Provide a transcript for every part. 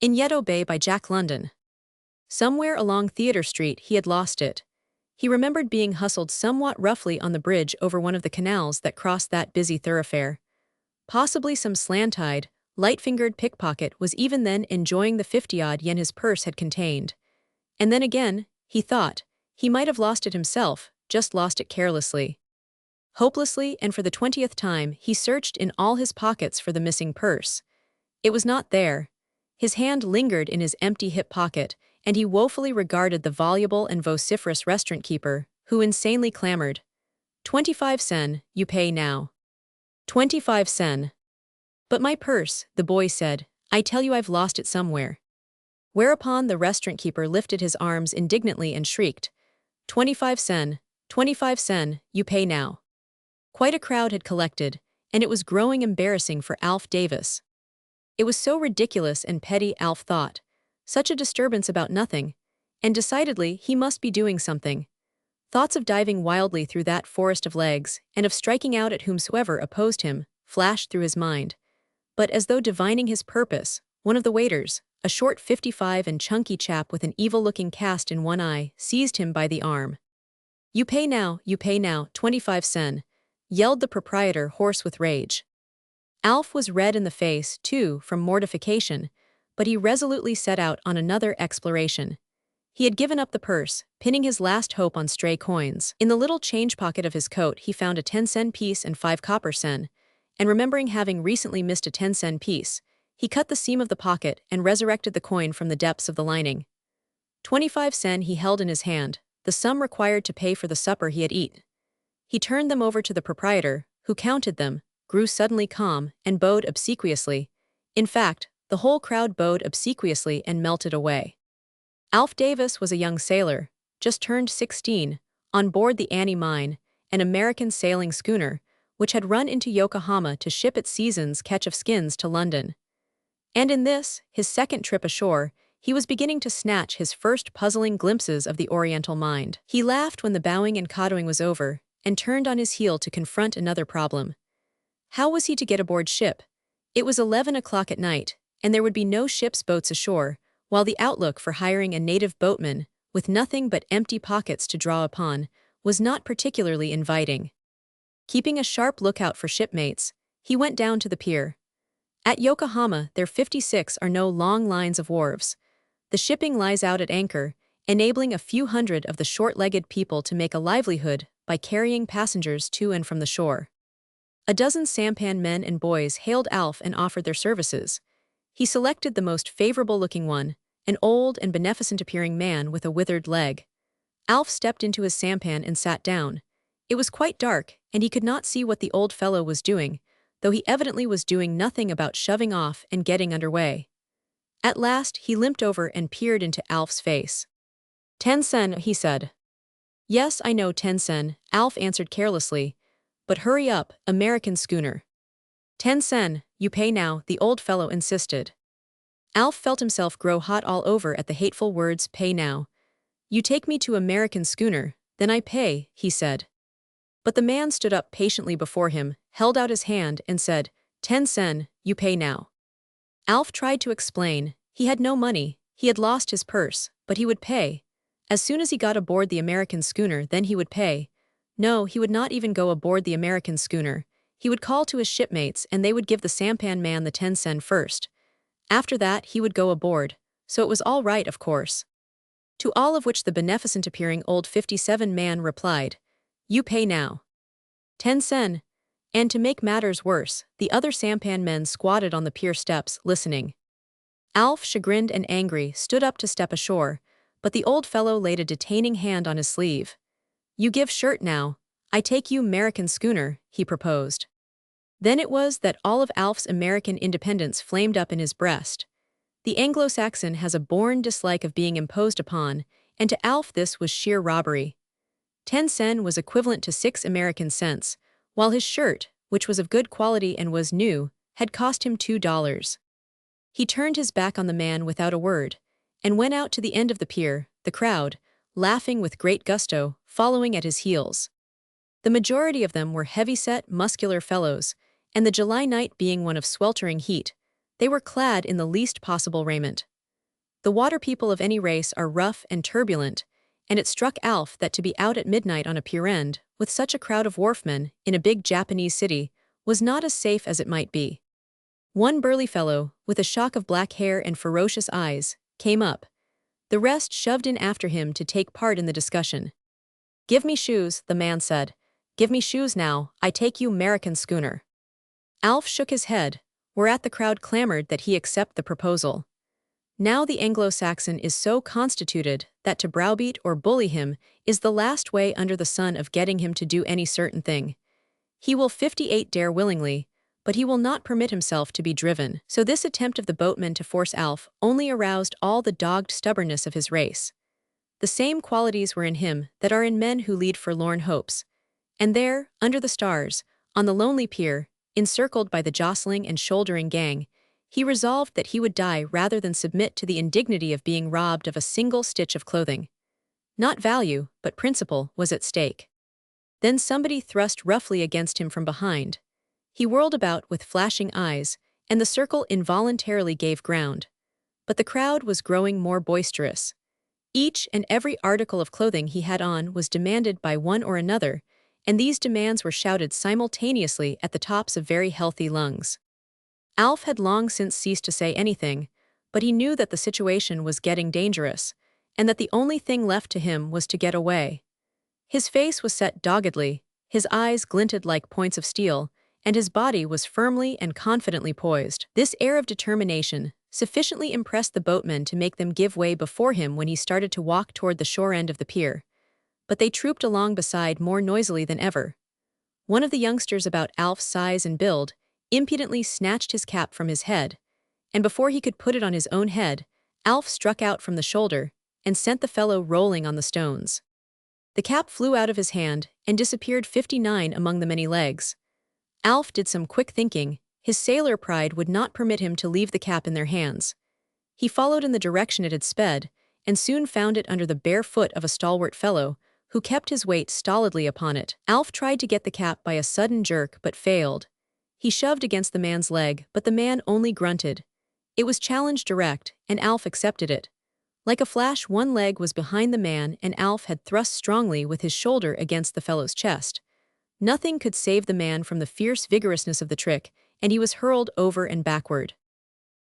In Yeddo Bay by Jack London. Somewhere along Theatre Street he had lost it. He remembered being hustled somewhat roughly on the bridge over one of the canals that crossed that busy thoroughfare. Possibly some slant-eyed, light-fingered pickpocket was even then enjoying the 50-odd yen his purse had contained. And then again, he thought, he might have lost it himself, just lost it carelessly. Hopelessly, and for the 20th time, he searched in all his pockets for the missing purse. It was not there. His hand lingered in his empty hip pocket, and he woefully regarded the voluble and vociferous restaurant keeper, who insanely clamored, 25 sen, you pay now. 25 sen. But my purse, the boy said, I tell you I've lost it somewhere. Whereupon the restaurant keeper lifted his arms indignantly and shrieked, 25 sen, you pay now. Quite a crowd had collected, and it was growing embarrassing for Alf Davis. It was so ridiculous and petty, Alf thought. Such a disturbance about nothing. And decidedly, he must be doing something. Thoughts of diving wildly through that forest of legs, and of striking out at whomsoever opposed him, flashed through his mind. But as though divining his purpose, one of the waiters, a short 55 and chunky chap with an evil-looking cast in one eye, seized him by the arm. You pay now, 25 sen, yelled the proprietor, hoarse with rage. Alf was red in the face, too, from mortification, but he resolutely set out on another exploration. He had given up the purse, pinning his last hope on stray coins. In the little change pocket of his coat he found a 10-sen piece and 5 copper sen, and remembering having recently missed a 10-sen piece, he cut the seam of the pocket and resurrected the coin from the depths of the lining. 25 sen he held in his hand, the sum required to pay for the supper he had eaten. He turned them over to the proprietor, who counted them, grew suddenly calm, and bowed obsequiously. In fact, the whole crowd bowed obsequiously and melted away. Alf Davis was a young sailor, just turned 16, on board the Annie Mine, an American sailing schooner, which had run into Yokohama to ship its season's catch of skins to London. And in this, his second trip ashore, he was beginning to snatch his first puzzling glimpses of the Oriental mind. He laughed when the bowing and cottoing was over, and turned on his heel to confront another problem. How was he to get aboard ship? It was 11 o'clock at night, and there would be no ship's boats ashore, while the outlook for hiring a native boatman, with nothing but empty pockets to draw upon, was not particularly inviting. Keeping a sharp lookout for shipmates, he went down to the pier. At Yokohama, there 56 are no long lines of wharves. The shipping lies out at anchor, enabling a few hundred of the short-legged people to make a livelihood by carrying passengers to and from the shore. A dozen sampan men and boys hailed Alf and offered their services. He selected the most favorable-looking one, an old and beneficent-appearing man with a withered leg. Alf stepped into his sampan and sat down. It was quite dark, and he could not see what the old fellow was doing, though he evidently was doing nothing about shoving off and getting under way. At last, he limped over and peered into Alf's face. 10 sen, he said. Yes, I know 10 sen, Alf answered carelessly. But hurry up, American schooner. 10 sen, you pay now, the old fellow insisted. Alf felt himself grow hot all over at the hateful words pay now. You take me to American schooner, then I pay, he said. But the man stood up patiently before him, held out his hand, and said, 10 sen, you pay now. Alf tried to explain. He had no money, he had lost his purse, but he would pay. As soon as he got aboard the American schooner, then he would pay. No, he would not even go aboard the American schooner. He would call to his shipmates and they would give the sampan man the 10 sen first. After that, he would go aboard, so it was all right, of course. To all of which the beneficent-appearing old 57 man replied, you pay now. 10 sen. And to make matters worse, the other sampan men squatted on the pier steps, listening. Alf, chagrined and angry, stood up to step ashore, but the old fellow laid a detaining hand on his sleeve. You give shirt now, I take you American schooner, he proposed. Then it was that all of Alf's American independence flamed up in his breast. The Anglo-Saxon has a born dislike of being imposed upon, and to Alf this was sheer robbery. 10 sen was equivalent to 6 American cents, while his shirt, which was of good quality and was new, had cost him $2. He turned his back on the man without a word, and went out to the end of the pier, the crowd, laughing with great gusto, following at his heels. The majority of them were heavy-set, muscular fellows, and the July night being one of sweltering heat, they were clad in the least possible raiment. The water people of any race are rough and turbulent, and it struck Alf that to be out at midnight on a pier end, with such a crowd of wharfmen, in a big Japanese city, was not as safe as it might be. One burly fellow, with a shock of black hair and ferocious eyes, came up. The rest shoved in after him to take part in the discussion. "Give me shoes," the man said. "Give me shoes now, I take you 'Merican schooner." Alf shook his head, whereat the crowd clamored that he accept the proposal. Now the Anglo-Saxon is so constituted that to browbeat or bully him is the last way under the sun of getting him to do any certain thing. He will 58 dare willingly, but he will not permit himself to be driven. So this attempt of the boatman to force Alf only aroused all the dogged stubbornness of his race. The same qualities were in him that are in men who lead forlorn hopes. And there, under the stars, on the lonely pier, encircled by the jostling and shouldering gang, he resolved that he would die rather than submit to the indignity of being robbed of a single stitch of clothing. Not value, but principle, was at stake. Then somebody thrust roughly against him from behind. He whirled about with flashing eyes, and the circle involuntarily gave ground. But the crowd was growing more boisterous. Each and every article of clothing he had on was demanded by one or another, and these demands were shouted simultaneously at the tops of very healthy lungs. Alf had long since ceased to say anything, but he knew that the situation was getting dangerous, and that the only thing left to him was to get away. His face was set doggedly, his eyes glinted like points of steel, and his body was firmly and confidently poised. This air of determination sufficiently impressed the boatmen to make them give way before him when he started to walk toward the shore end of the pier. But they trooped along beside more noisily than ever. One of the youngsters about Alf's size and build impudently snatched his cap from his head, and before he could put it on his own head, Alf struck out from the shoulder and sent the fellow rolling on the stones. The cap flew out of his hand and disappeared 59 among the many legs. Alf did some quick thinking. His sailor pride would not permit him to leave the cap in their hands. He followed in the direction it had sped, and soon found it under the bare foot of a stalwart fellow, who kept his weight stolidly upon it. Alf tried to get the cap by a sudden jerk but failed. He shoved against the man's leg, but the man only grunted. It was challenge direct, and Alf accepted it. Like a flash, one leg was behind the man, and Alf had thrust strongly with his shoulder against the fellow's chest. Nothing could save the man from the fierce vigorousness of the trick, and he was hurled over and backward.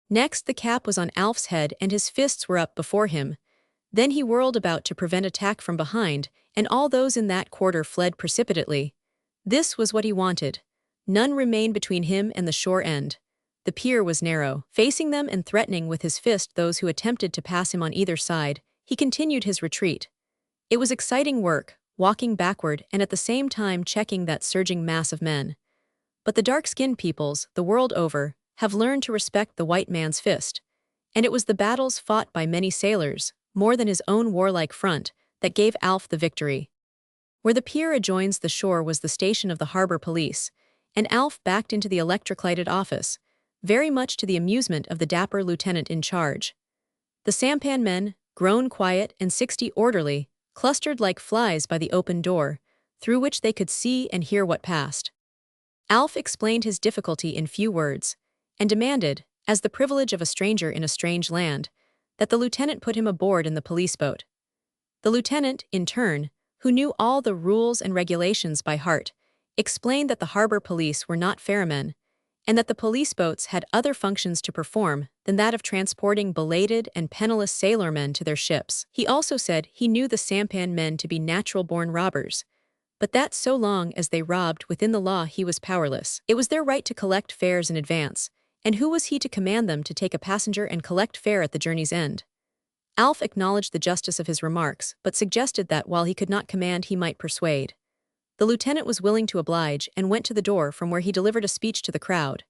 Next, the cap was on Alf's head and his fists were up before him. Then he whirled about to prevent attack from behind, and all those in that quarter fled precipitately. This was what he wanted. None remained between him and the shore end. The pier was narrow. Facing them and threatening with his fist those who attempted to pass him on either side, he continued his retreat. It was exciting work, walking backward and at the same time checking that surging mass of men. But the dark-skinned peoples, the world over, have learned to respect the white man's fist. And it was the battles fought by many sailors, more than his own warlike front, that gave Alf the victory. Where the pier adjoins the shore was the station of the harbor police, and Alf backed into the electric-lighted office, very much to the amusement of the dapper lieutenant in charge. The sampan men, grown quiet and 60 orderly, clustered like flies by the open door, through which they could see and hear what passed. Alf explained his difficulty in few words, and demanded, as the privilege of a stranger in a strange land, that the lieutenant put him aboard in the police boat. The lieutenant, in turn, who knew all the rules and regulations by heart, explained that the harbor police were not ferrymen, and that the police boats had other functions to perform than that of transporting belated and penniless sailormen to their ships. He also said he knew the sampan men to be natural-born robbers, but that so long as they robbed within the law he was powerless. It was their right to collect fares in advance, and who was he to command them to take a passenger and collect fare at the journey's end? Alf acknowledged the justice of his remarks, but suggested that while he could not command he might persuade. The lieutenant was willing to oblige and went to the door from where he delivered a speech to the crowd.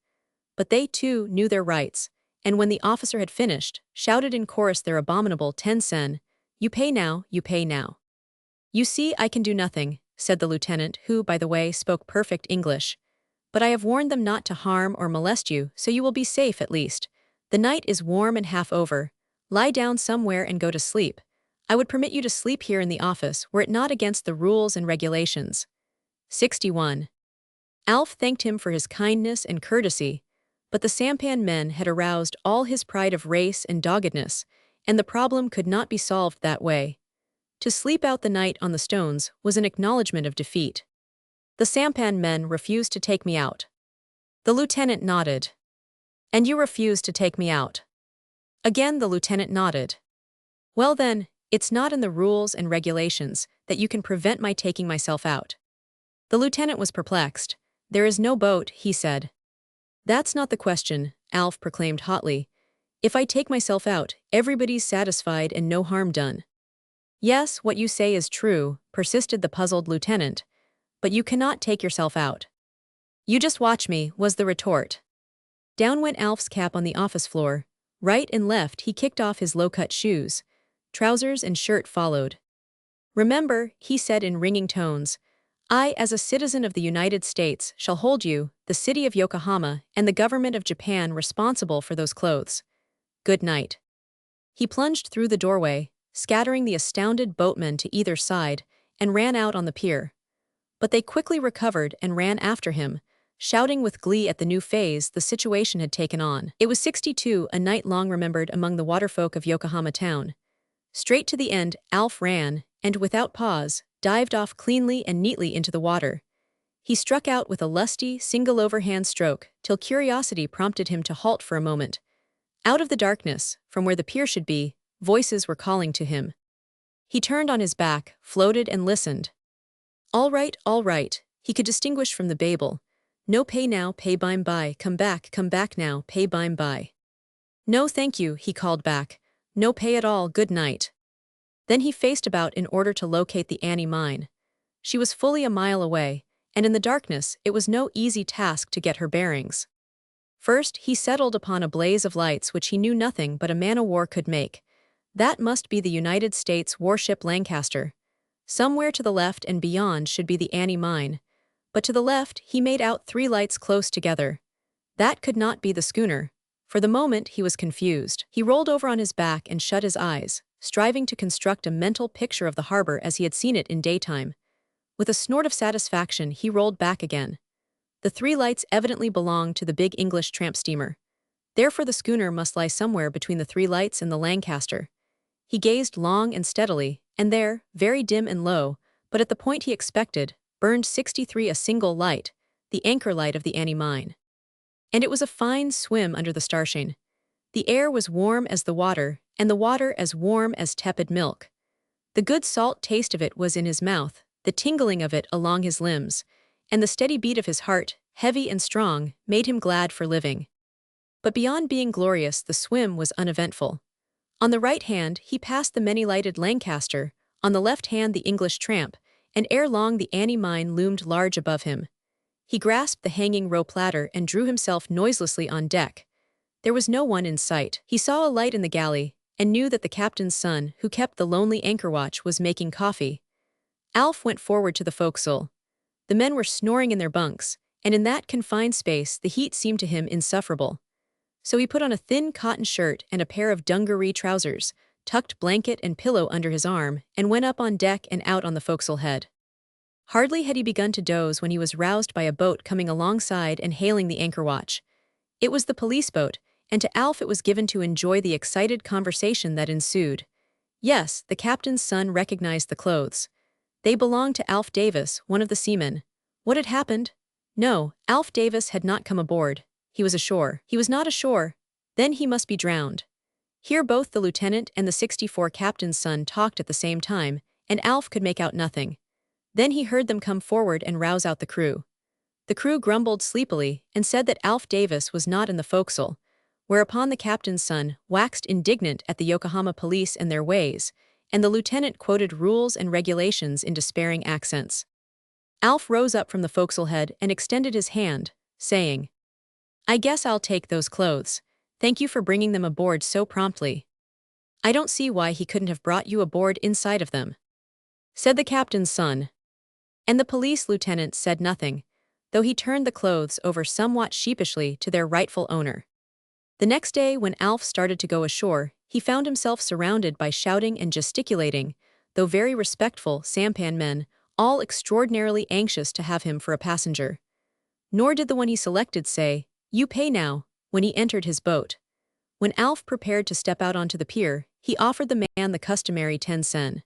But they, too, knew their rights, and when the officer had finished, shouted in chorus their abominable 10 sen, "You pay now, you pay now." "You see, I can do nothing," said the lieutenant, who, by the way, spoke perfect English. "But I have warned them not to harm or molest you, so you will be safe at least. The night is warm and half over. Lie down somewhere and go to sleep. I would permit you to sleep here in the office were it not against the rules and regulations." 61. Alf thanked him for his kindness and courtesy, but the sampan men had aroused all his pride of race and doggedness, and the problem could not be solved that way. To sleep out the night on the stones was an acknowledgement of defeat. The sampan men refused to take me out. The lieutenant nodded. And you refused to take me out. Again the lieutenant nodded. Well then, it's not in the rules and regulations that you can prevent my taking myself out. The lieutenant was perplexed. There is no boat, he said. That's not the question, Alf proclaimed hotly. If I take myself out, everybody's satisfied and no harm done. Yes, what you say is true, persisted the puzzled lieutenant. But you cannot take yourself out. You just watch me, was the retort. Down went Alf's cap on the office floor. Right and left he kicked off his low-cut shoes. Trousers and shirt followed. Remember, he said in ringing tones, I, as a citizen of the United States, shall hold you, the city of Yokohama, and the government of Japan responsible for those clothes. Good night. He plunged through the doorway, scattering the astounded boatmen to either side, and ran out on the pier. But they quickly recovered and ran after him, shouting with glee at the new phase the situation had taken on. It was 62, a night long remembered among the waterfolk of Yokohama town. Straight to the end, Alf ran, and without pause, dived off cleanly and neatly into the water. He struck out with a lusty, single overhand stroke, till curiosity prompted him to halt for a moment. Out of the darkness, from where the pier should be, voices were calling to him. He turned on his back, floated and listened. All right, he could distinguish from the babel. No pay now, pay by, come back now, pay by. No thank you, he called back. No pay at all, good night. Then he faced about in order to locate the Annie mine. She was fully a mile away, and in the darkness it was no easy task to get her bearings. First, he settled upon a blaze of lights which he knew nothing but a man-o'-war could make. That must be the United States warship Lancaster. Somewhere to the left and beyond should be the Annie mine. But to the left he made out 3 lights close together. That could not be the schooner. For the moment he was confused. He rolled over on his back and shut his eyes, striving to construct a mental picture of the harbor as he had seen it in daytime. With a snort of satisfaction he rolled back again. The 3 lights evidently belonged to the big English tramp steamer. Therefore the schooner must lie somewhere between the 3 lights and the Lancaster. He gazed long and steadily, and there, very dim and low, but at the point he expected, burned 63 a single light, the anchor light of the Annie mine. And it was a fine swim under the starshine. The air was warm as the water, and the water as warm as tepid milk. The good salt taste of it was in his mouth, the tingling of it along his limbs, and the steady beat of his heart, heavy and strong, made him glad for living. But beyond being glorious, the swim was uneventful. On the right hand he passed the many-lighted Lancaster, on the left hand the English tramp, and ere long the Annie mine loomed large above him. He grasped the hanging rope ladder and drew himself noiselessly on deck. There was no one in sight. He saw a light in the galley, and knew that the captain's son, who kept the lonely anchor watch, was making coffee. Alf went forward to the forecastle. The men were snoring in their bunks, and in that confined space the heat seemed to him insufferable. So he put on a thin cotton shirt and a pair of dungaree trousers, tucked blanket and pillow under his arm, and went up on deck and out on the forecastle head. Hardly had he begun to doze when he was roused by a boat coming alongside and hailing the anchor watch. It was the police boat, and to Alf it was given to enjoy the excited conversation that ensued. Yes, the captain's son recognized the clothes. They belonged to Alf Davis, one of the seamen. What had happened? No, Alf Davis had not come aboard. He was ashore. He was not ashore. Then he must be drowned. Here both the lieutenant and the 64 captain's son talked at the same time, and Alf could make out nothing. Then he heard them come forward and rouse out the crew. The crew grumbled sleepily and said that Alf Davis was not in the forecastle, whereupon the captain's son waxed indignant at the Yokohama police and their ways, and the lieutenant quoted rules and regulations in despairing accents. Alf rose up from the forecastle head and extended his hand, saying, I guess I'll take those clothes. Thank you for bringing them aboard so promptly. I don't see why he couldn't have brought you aboard inside of them, said the captain's son. And the police lieutenant said nothing, though he turned the clothes over somewhat sheepishly to their rightful owner. The next day when Alf started to go ashore, he found himself surrounded by shouting and gesticulating, though very respectful, sampan men, all extraordinarily anxious to have him for a passenger. Nor did the one he selected say, You pay now, when he entered his boat. When Alf prepared to step out onto the pier, He offered the man the customary 10 sen.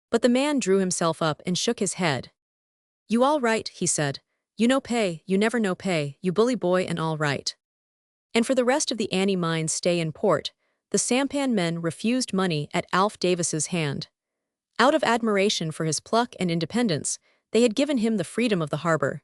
But the man drew himself up and shook his head. "You all right," he said. "You no pay, you never no pay, you bully boy and all right." And for the rest of the Annie Mine's stay in port, the sampan men refused money at Alf Davis's hand. Out of admiration for his pluck and independence, they had given him the freedom of the harbor.